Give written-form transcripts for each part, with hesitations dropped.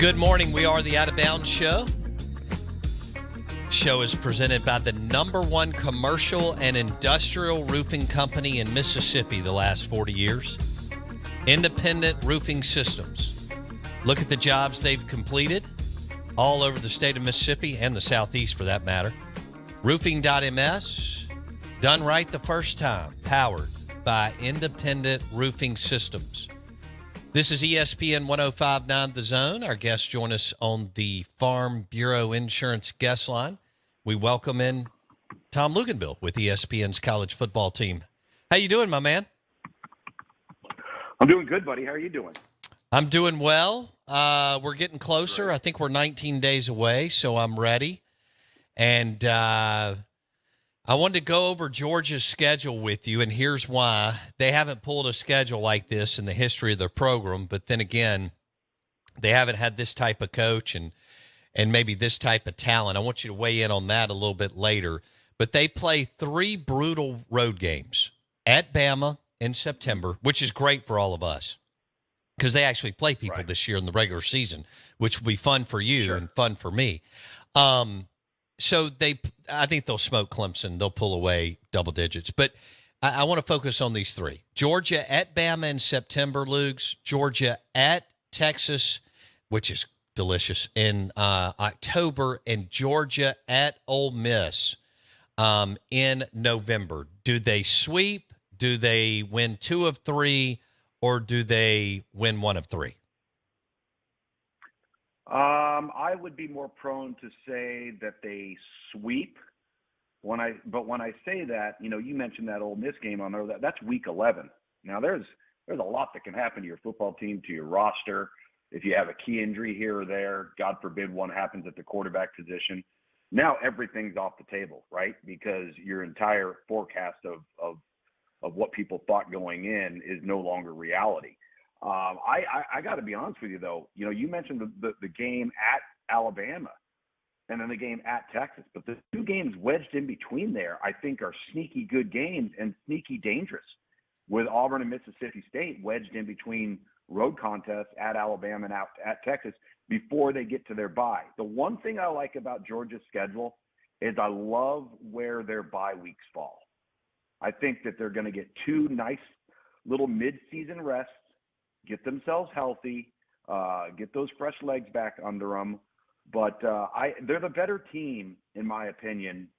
Good morning. We are the Out of Bounds Show. Show is presented by the #1 commercial and industrial roofing company in Mississippi the last 40 years, Independent Roofing Systems. Look at the jobs they've completed all over the state of Mississippi and the Southeast for that matter. Roofing.ms, done right the first time, powered by Independent Roofing Systems. This is ESPN 1059 The Zone. Our guests join us on the Farm Bureau Insurance guest line. We welcome in Tom Luginbill with ESPN's college football team. How you doing, my man? I'm doing good, buddy. How are you doing? I'm doing well. We're getting closer. I think we're 19 days away, so I'm ready. And I wanted to go over Georgia's schedule with you, and here's why. They haven't pulled a schedule like this in the history of their program, but then again, they haven't had this type of coach and maybe this type of talent. I want you to weigh in on that a little bit later. But they play 3 brutal road games at Bama in September, which is great for all of us because they actually play people this year in the regular season, which will be fun for you and fun for me. So I think they'll smoke Clemson. They'll pull away double digits. But I want to focus on these 3. Georgia at Bama in September, Lugs. Georgia at Texas, which is delicious, in October. And Georgia at Ole Miss in November. Do they sweep? Do they win 2 of 3? Or do they win 1 of 3? I would be more prone to say that they sweep. But when I say that, you mentioned that Ole Miss game on there. That's week 11. Now there's a lot that can happen to your football team, to your roster. If you have a key injury here or there, God forbid one happens at the quarterback position. Now everything's off the table, right? Because your entire forecast of what people thought going in is no longer reality. I got to be honest with you, though. You mentioned the game at Alabama and then the game at Texas. But the 2 games wedged in between there, I think, are sneaky good games and sneaky dangerous, with Auburn and Mississippi State wedged in between road contests at Alabama and at Texas before they get to their bye. The one thing I like about Georgia's schedule is I love where their bye weeks fall. I think that they're going to get 2 nice little mid-season rests, get themselves healthy, get those fresh legs back under them. But they're the better team, in my opinion,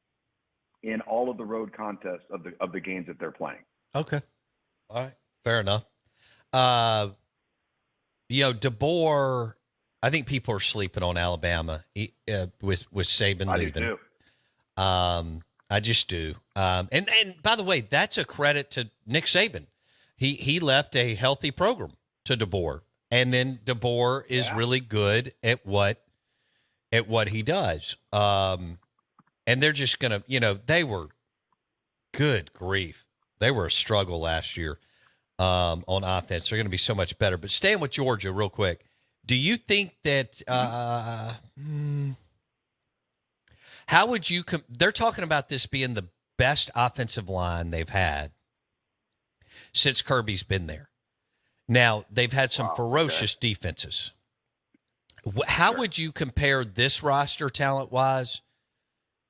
in all of the road contests of the games that they're playing. Okay. All right. Fair enough. DeBoer, I think people are sleeping on Alabama with Saban leaving. I do too. I just do. And by the way, that's a credit to Nick Saban. He left a healthy program to DeBoer, and then DeBoer is really good at what he does. And they're just gonna, they were, good grief, they were a struggle last year on offense. They're going to be so much better. But staying with Georgia real quick, do you think that how would you they're talking about this being the best offensive line they've had since Kirby's been there. Now, they've had some ferocious defenses. How would you compare this roster talent-wise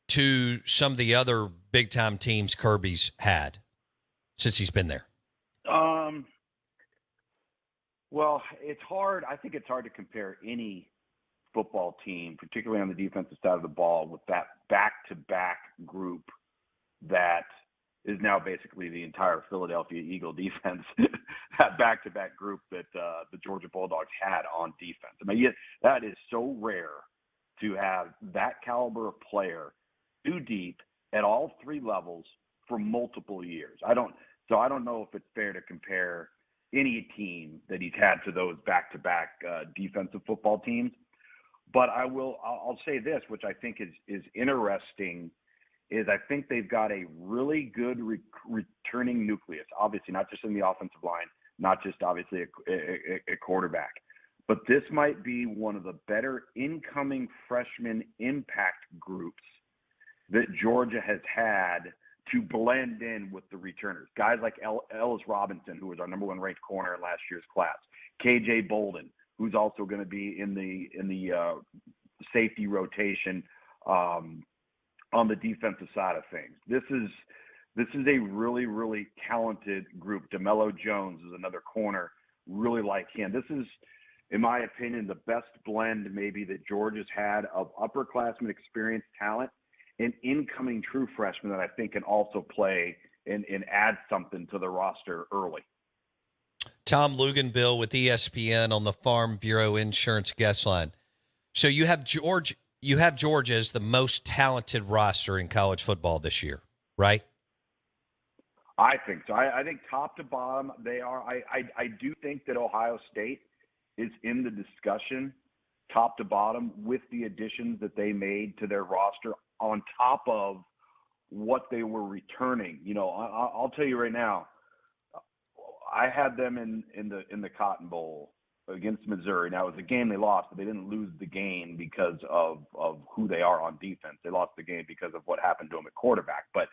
to some of the other big-time teams Kirby's had since he's been there? Well, it's hard. I think it's hard to compare any football team, particularly on the defensive side of the ball, with that back-to-back group that is now basically the entire Philadelphia Eagle defense, that back-to-back group that the Georgia Bulldogs had on defense. I mean, that is so rare to have that caliber of player too deep at all 3 levels for multiple years. I don't know if it's fair to compare any team that he's had to those back-to-back defensive football teams. But I'll say this, which I think is interesting, is I think they've got a really good returning nucleus, obviously not just in the offensive line, not just obviously a quarterback, but this might be one of the better incoming freshman impact groups that Georgia has had to blend in with the returners. Guys like Ellis Robinson, who was our number 1 ranked corner in last year's class, KJ Bolden, who's also going to be in the safety rotation on the defensive side of things. This is a really, really talented group. DeMello Jones is another corner, really like him. This is, in my opinion, the best blend maybe that Georgia's had of upperclassmen experienced talent and incoming true freshmen that I think can also play and add something to the roster early. Tom Luginbill with ESPN on the Farm Bureau Insurance guest line. So you have Georgia as the most talented roster in college football this year, right? I think so. I think top to bottom they are. I do think that Ohio State is in the discussion top to bottom with the additions that they made to their roster on top of what they were returning. You know, I'll tell you right now, I had them in the Cotton Bowl against Missouri. Now, it was a game they lost, but they didn't lose the game because of who they are on defense. They lost the game because of what happened to them at quarterback. But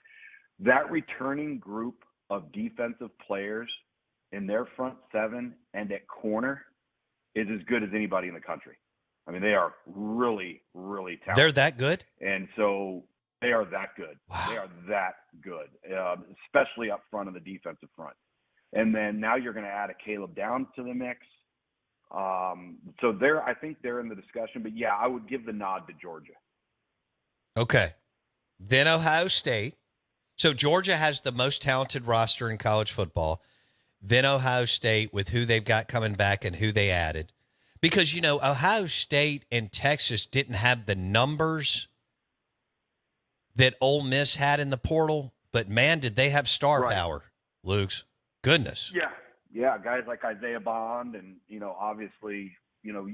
that returning group of defensive players in their front seven and at corner is as good as anybody in the country. I mean, they are really, really talented. They're that good? And so they are that good. Wow. They are that good, especially up front on the defensive front. And then now you're going to add a Caleb Downs to the mix. So I think they're in the discussion. But, yeah, I would give the nod to Georgia. Okay. Then Ohio State. So Georgia has the most talented roster in college football. Then Ohio State with who they've got coming back and who they added. Because, you know, Ohio State and Texas didn't have the numbers that Ole Miss had in the portal. But, man, did they have star power, Luke's. Goodness. Yeah, guys like Isaiah Bond and, you know, obviously, you know,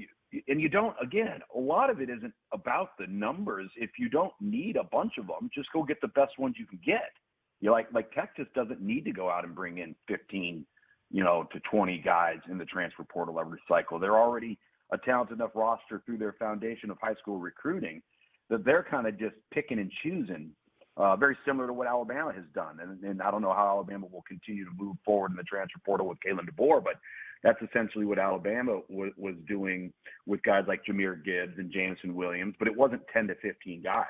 and you don't, again, a lot of it isn't about the numbers. If you don't need a bunch of them, just go get the best ones you can get. You know, like Texas doesn't need to go out and bring in 15, you know, to 20 guys in the transfer portal every cycle. They're already a talented enough roster through their foundation of high school recruiting that they're kind of just picking and choosing. Very similar to what Alabama has done. And I don't know how Alabama will continue to move forward in the transfer portal with Kalen DeBoer, but that's essentially what Alabama was doing with guys like Jahmyr Gibbs and Jameson Williams, but it wasn't 10 to 15 guys.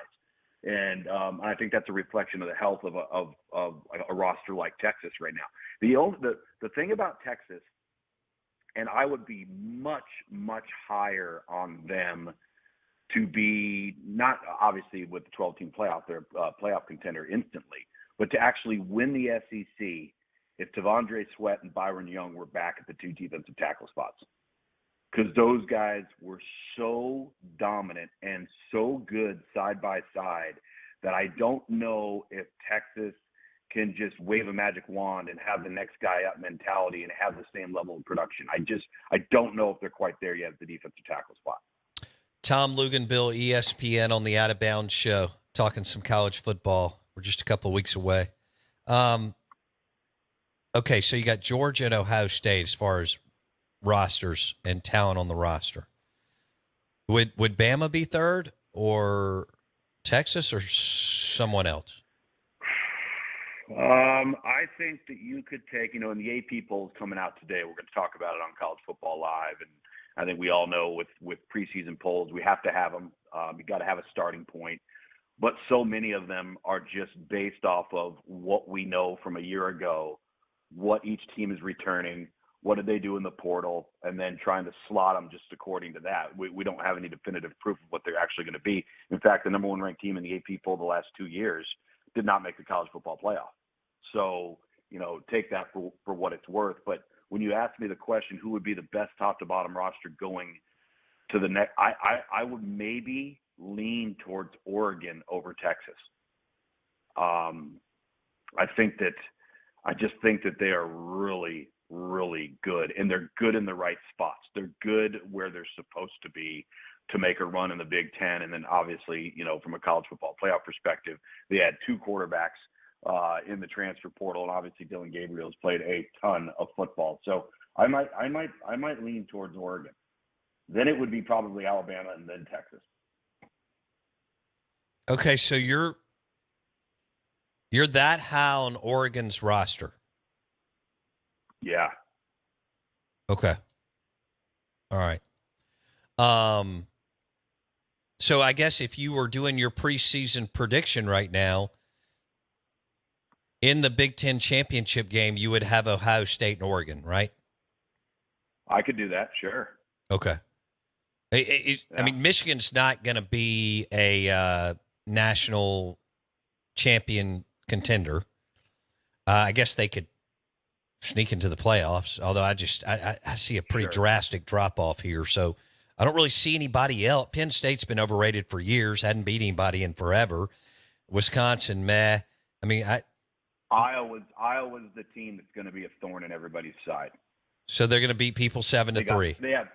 And I think that's a reflection of the health of a roster like Texas right now. The thing about Texas, and I would be much, much higher on them to be not obviously with the 12-team playoff, they're a playoff contender instantly, but to actually win the SEC if Tavondre Sweat and Byron Young were back at the two defensive tackle spots. Because those guys were so dominant and so good side by side that I don't know if Texas can just wave a magic wand and have the next guy up mentality and have the same level of production. I don't know if they're quite there yet at the defensive tackle spot. Tom Luginbill, ESPN on the Out of Bounds show, talking some college football. We're just a couple of weeks away. Okay, so you got Georgia and Ohio State as far as rosters and talent on the roster. Would Bama be third or Texas or someone else? I think that you could take, you know, in the AP polls coming out today, we're going to talk about it on College Football Live, and I think we all know with preseason polls, we have to have them. You got to have a starting point. But so many of them are just based off of what we know from a year ago, what each team is returning, what did they do in the portal, and then trying to slot them just according to that. We don't have any definitive proof of what they're actually going to be. In fact, the number one ranked team in the AP poll the last 2 years did not make the college football playoff. So, you know, take that for what it's worth. But when you ask me the question, who would be the best top to bottom roster going to the next, I would maybe lean towards Oregon over Texas. I just think that they are really, really good, and they're good in the right spots. They're good where they're supposed to be to make a run in the Big Ten. And then obviously, you know, from a college football playoff perspective, they had two quarterbacks in the transfer portal, and obviously Dylan Gabriel's played a ton of football. So I might lean towards Oregon. Then it would be probably Alabama and then Texas. Okay, so you're that high on Oregon's roster. Yeah. Okay. All right. Um, so I guess if you were doing your preseason prediction right now, in the Big Ten championship game, you would have Ohio State and Oregon, right? I could do that, sure. Okay. I mean, Michigan's not going to be a national champion contender. I guess they could sneak into the playoffs, although I see a pretty drastic drop-off here. So I don't really see anybody else. Penn State's been overrated for years, hadn't beat anybody in forever. Wisconsin, meh. I mean, Iowa's the team that's going to be a thorn in everybody's side. So they're going to beat people 7-3.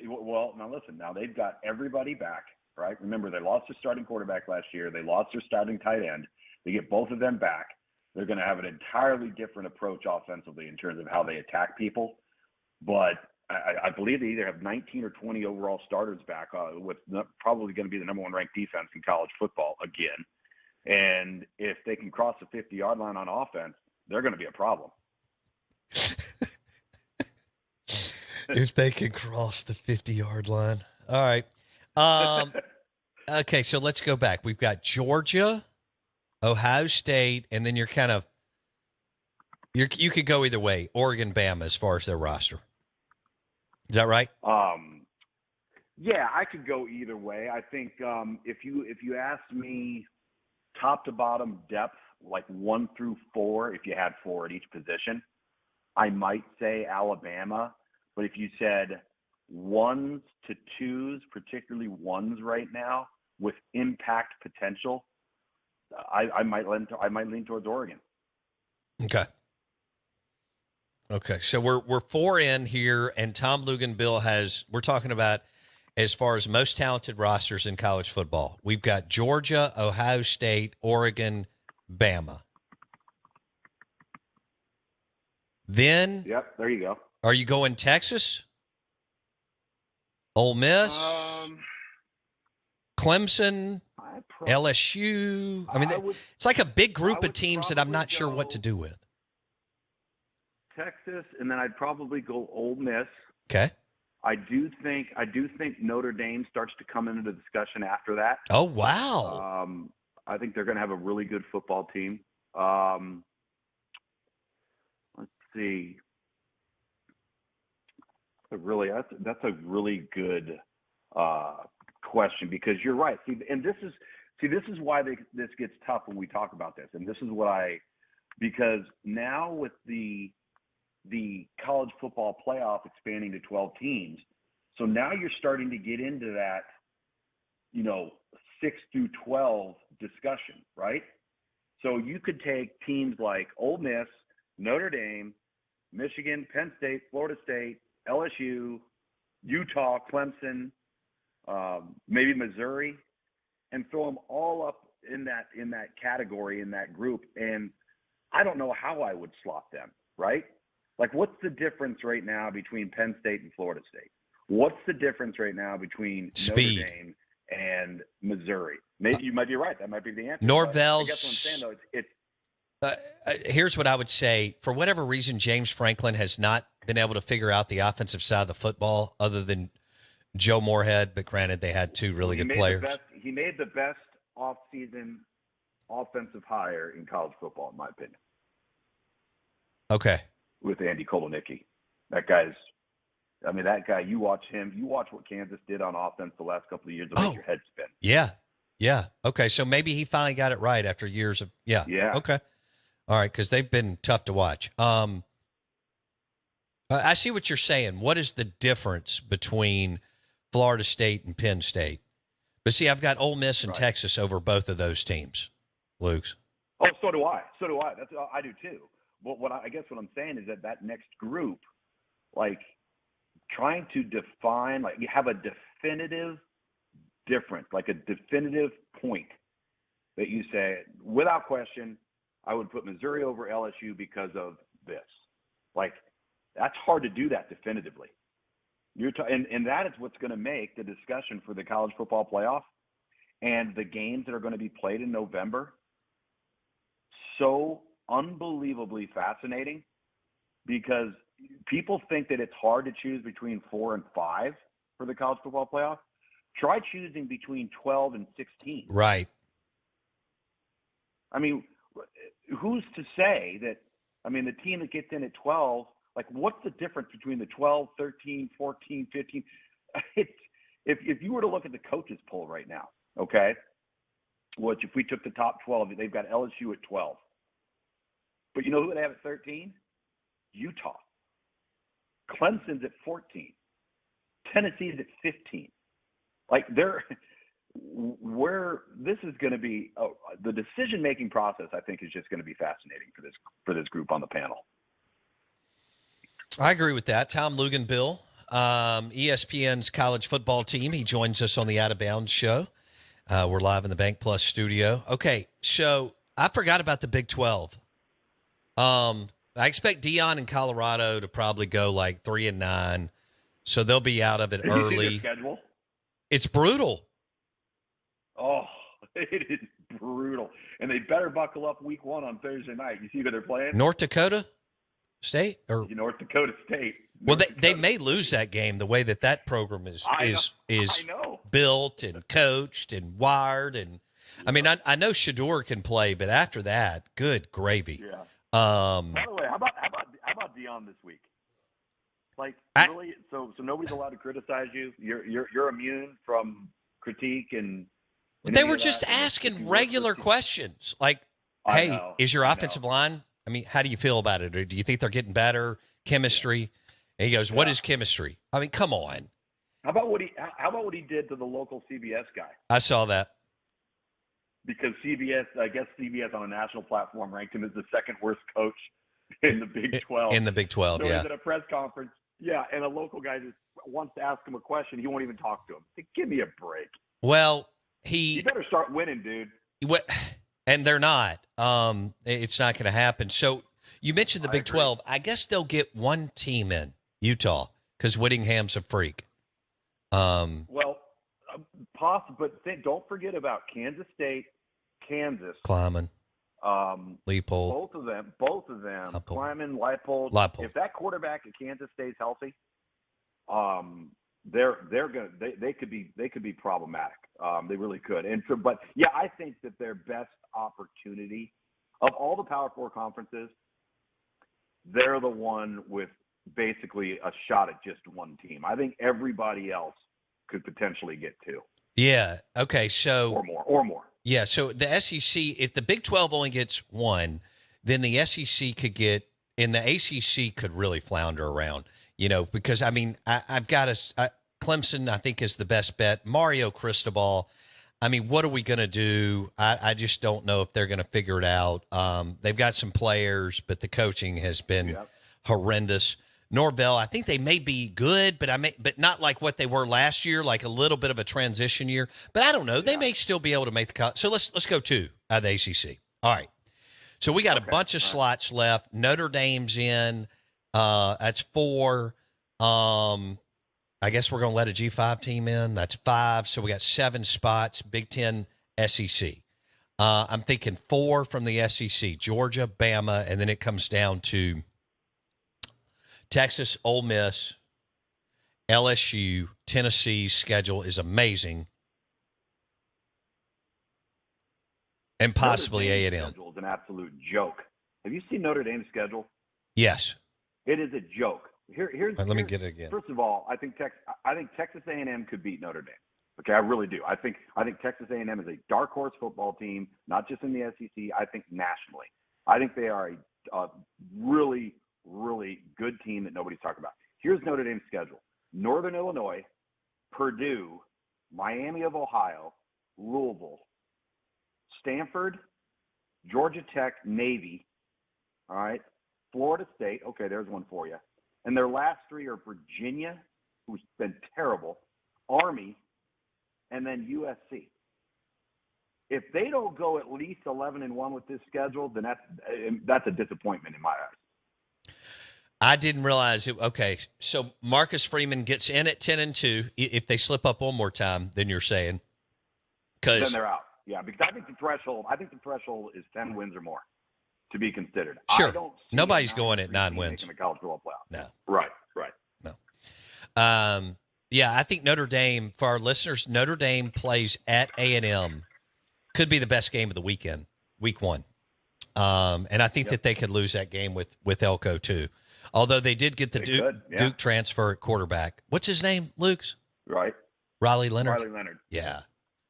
Well, now listen. Now they've got everybody back, right? Remember, they lost their starting quarterback last year. They lost their starting tight end. They get both of them back. They're going to have an entirely different approach offensively in terms of how they attack people. But I believe they either have 19 or 20 overall starters back, with probably going to be the number one ranked defense in college football again. And if they can cross the 50-yard line on offense, they're going to be a problem. If they can cross the 50-yard line. All right. Okay, so let's go back. We've got Georgia, Ohio State, and then you could go either way, Oregon, Bama, as far as their roster. Is that right? Yeah, I could go either way. I think if you asked me top to bottom depth, like 1 through 4, if you had 4 at each position, I might say Alabama. But if you said 1s to 2s, particularly 1s right now with impact potential, I might lean towards Oregon. Okay. So we're 4 in here, and Tom Luginbill we're talking about as far as most talented rosters in college football. We've got Georgia, Ohio State, Oregon, Bama. Then, yep, there you go. Are you going Texas? Ole Miss? Clemson? LSU? I mean, it's like a big group of teams that I'm not sure what to do with. Texas, and then I'd probably go Ole Miss. Okay. I do think Notre Dame starts to come into the discussion after that. Oh, wow. I think they're going to have a really good football team. Let's see. That's a really good question, because you're right. This is why this gets tough when we talk about this. And this is because now with the college football playoff expanding to 12 teams, so now you're starting to get into that, 6 through 12 discussion, right? So you could take teams like Ole Miss, Notre Dame, Michigan, Penn State, Florida State, LSU, Utah, Clemson, maybe Missouri, and throw them all up in that category, in that group. And I don't know how I would slot them, right? Like, what's the difference right now between Penn State and Florida State? What's the difference right now between Speed. Notre Dame and Missouri? Maybe you might be right. That might be the answer. Norvell's. I guess what I'm saying, though, here's what I would say. For whatever reason, James Franklin has not been able to figure out the offensive side of the football other than Joe Moorhead, but granted, they had 2 really good players. He made the best off-season offensive hire in college football, in my opinion. Okay. With Andy Kolonicki. That guy, you watch him, you watch what Kansas did on offense the last couple of years, it'll make your head spin. Yeah. Okay, so maybe he finally got it right after years of, yeah. Okay. All right, because they've been tough to watch. I see what you're saying. What is the difference between Florida State and Penn State? But see, I've got Ole Miss and Texas over both of those teams, Luke's. Oh, so do I. I do too. But I guess what I'm saying is that next group, like, trying to define, like, you have a definitive difference, like a definitive point that you say, without question, I would put Missouri over LSU because of this. Like, that's hard to do that definitively. And that is what's going to make the discussion for the college football playoff and the games that are going to be played in November so unbelievably fascinating, because people think that it's hard to choose between 4 and 5. for the college football playoff, try choosing between 12 and 16. Right. I mean, who's to say that, I mean, the team that gets in at 12, like, what's the difference between the 12, 13, 14, 15? It's, if you were to look at the coaches poll right now, okay, which if we took the top 12, they've got LSU at 12. But you know who they have at 13? Utah. Clemson's at 14. Tennessee's at 15. Like, where this is going to be, the decision-making process, I think, is just going to be fascinating for this group on the panel. I agree with that. Tom Luginbill, ESPN's college football team. He joins us on the Out of Bounds show. We're live in the Bank Plus studio. Okay, so I forgot about the Big 12. I expect Dion in Colorado to probably go like 3-9, so they'll be out of it Did you see early. their schedule? It's brutal. Oh, it is brutal. And they better buckle up week 1 on Thursday night. You see who they're playing? North Dakota State? Or North Dakota State. well, they may lose that game the way that program is built and coached and wired. And I mean, I know Shador can play, but after that, good gravy. Yeah. By the way, how about Dion this week? Like, really? So nobody's allowed to criticize you. You're immune from critique and. They were just asking regular questions like, hey, is your offensive line? I mean, how do you feel about it? Or do you think they're getting better? Chemistry? Yeah. And he goes, what is chemistry? I mean, come on. How about what he did to the local CBS guy? I saw that. Because CBS on a national platform ranked him as the second worst coach in the Big 12. In the Big 12, so yeah. He's at a press conference. Yeah, and a local guy just wants to ask him a question. He won't even talk to him. Give me a break. Well, you better start winning, dude. And they're not. It's not going to happen. So you mentioned the Big 12. I guess they'll get one team in, Utah, because Whittingham's a freak. But don't forget about Kansas State, Kansas, Kleiman, Leipold. Both of them, Kleiman, Leipold. If that quarterback at Kansas State's healthy, they could be problematic. They really could. And so, but yeah, I think that their best opportunity of all the Power 4 conferences, they're the one with basically a shot at just one team. I think everybody else could potentially get 2. Yeah. Okay. So or more. Yeah. So the SEC, if the Big 12 only gets 1, then the SEC could get, and the ACC could really flounder around. Because I mean, I've got Clemson, I think, is the best bet. Mario Cristobal. I mean, what are we going to do? I just don't know if they're going to figure it out. They've got some players, but the coaching has been horrendous. Norvell, I think they may be good, but not like what they were last year, like a little bit of a transition year. But I don't know. They may still be able to make the cut. So let's go 2 out of the ACC. All right. So we got a bunch of slots left. Notre Dame's in. That's 4. I guess we're going to let a G5 team in. That's 5. So we got 7 spots, Big 10, SEC. I'm thinking 4 from the SEC, Georgia, Bama, and then it comes down to Texas, Ole Miss, LSU, Tennessee's schedule is amazing, and possibly A&M. Schedule is an absolute joke. Have you seen Notre Dame's schedule? Yes. It is a joke. Let me get it again. First of all, I think Texas A&M could beat Notre Dame. Okay, I really do. I think Texas A&M is a dark horse football team, not just in the SEC. I think nationally. I think they are a really, really good team that nobody's talking about. Here's Notre Dame's schedule: Northern Illinois, Purdue, Miami of Ohio, Louisville, Stanford, Georgia Tech, Navy. All right, Florida State. Okay, there's one for you. And their last 3 are Virginia, who's been terrible, Army, and then USC. If they don't go at least 11-1 with this schedule, then that's a disappointment in my eyes. I didn't realize it. Okay, so Marcus Freeman gets in at 10-2. If they slip up one more time, then you're saying, then they're out. Yeah, because I think the threshold is 10 wins or more to be considered. Sure. Nobody's going at 9 wins in the college football playoff. No. Right. No. Yeah, I think Notre Dame, for our listeners, Notre Dame plays at A&M. Could be the best game of the weekend, week one. And I think that they could lose that game with Elko too. Although they did get the Duke transfer at quarterback. What's his name, Luke's? Right. Riley Leonard? Riley Leonard. Yeah.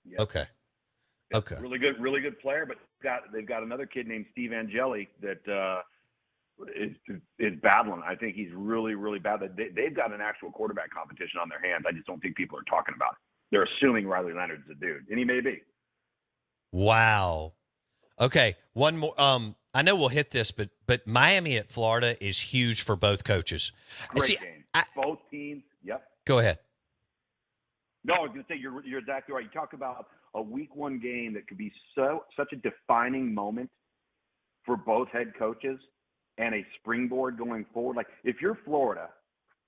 Yep. Okay. Okay. Really good player, but they've got another kid named Steve Angeli that is battling. I think he's really, really bad. They've got an actual quarterback competition on their hands. I just don't think people are talking about it. They're assuming Riley Leonard's the dude, and he may be. Wow. Okay, one more. I know we'll hit this, but Miami at Florida is huge for both coaches. Great game. Both teams. Yep. Go ahead. No, I was going to say you're exactly right. You talk about a week one game that could be such a defining moment for both head coaches and a springboard going forward. Like if you're Florida,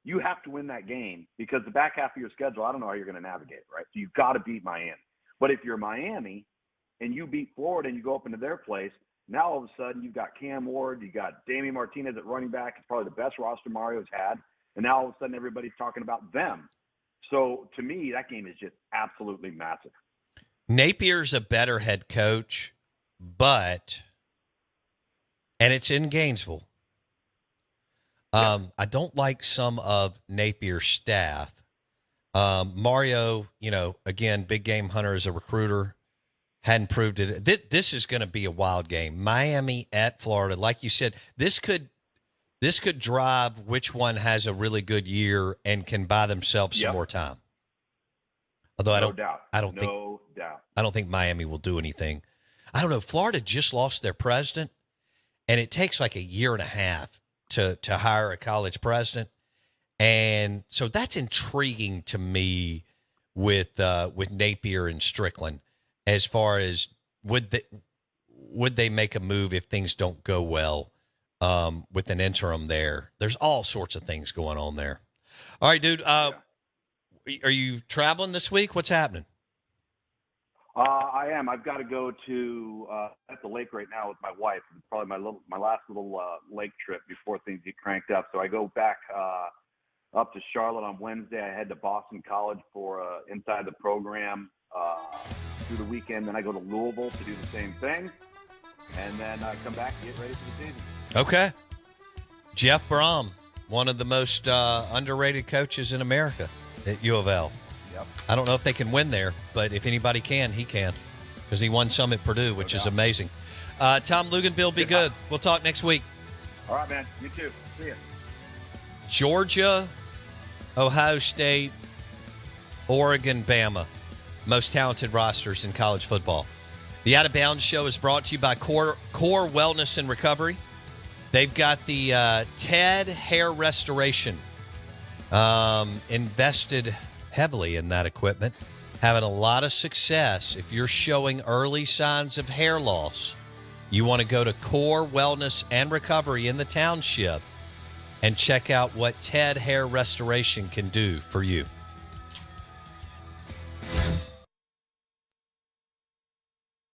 you have to win that game because the back half of your schedule, I don't know how you're going to navigate it, right? So you've got to beat Miami. But if you're Miami and you beat Florida and you go up into their place, now all of a sudden you've got Cam Ward, you got Damian Martinez at running back. It's probably the best roster Mario's had. And now all of a sudden everybody's talking about them. So to me, that game is just absolutely massive. Napier's a better head coach, and it's in Gainesville. I don't like some of Napier's staff. Mario, again, big game hunter as a recruiter, hadn't proved it. This is going to be a wild game. Miami at Florida, like you said, this could drive which one has a really good year and can buy themselves some more time. Although I don't think Miami will do anything. I don't know. Florida just lost their president, and it takes like a year and a half to hire a college president. And so that's intriguing to me with Napier and Strickland as far as would they make a move if things don't go well with an interim there. There's all sorts of things going on there. All right, dude. Are you traveling this week? What's happening? I am. I've got to go to at the lake right now with my wife. It's probably my last little lake trip before things get cranked up. So I go back up to Charlotte on Wednesday. I head to Boston College for inside the program through the weekend. Then I go to Louisville to do the same thing, and then I come back and get ready for the season. Okay. Jeff Brom, one of the most underrated coaches in America at U of L. Yep. I don't know if they can win there, but if anybody can, he can, because he won some at Purdue, which is amazing. Tom Luginbill, be good. We'll talk next week. All right, man. You too. See ya. Georgia, Ohio State, Oregon, Bama. Most talented rosters in college football. The Out of Bounds Show is brought to you by Core Wellness and Recovery. They've got the TED Hair Restoration. Invested heavily in that equipment. Having a lot of success. If you're showing early signs of hair loss, you want to go to Core Wellness and Recovery in the township and check out what TED Hair Restoration can do for you.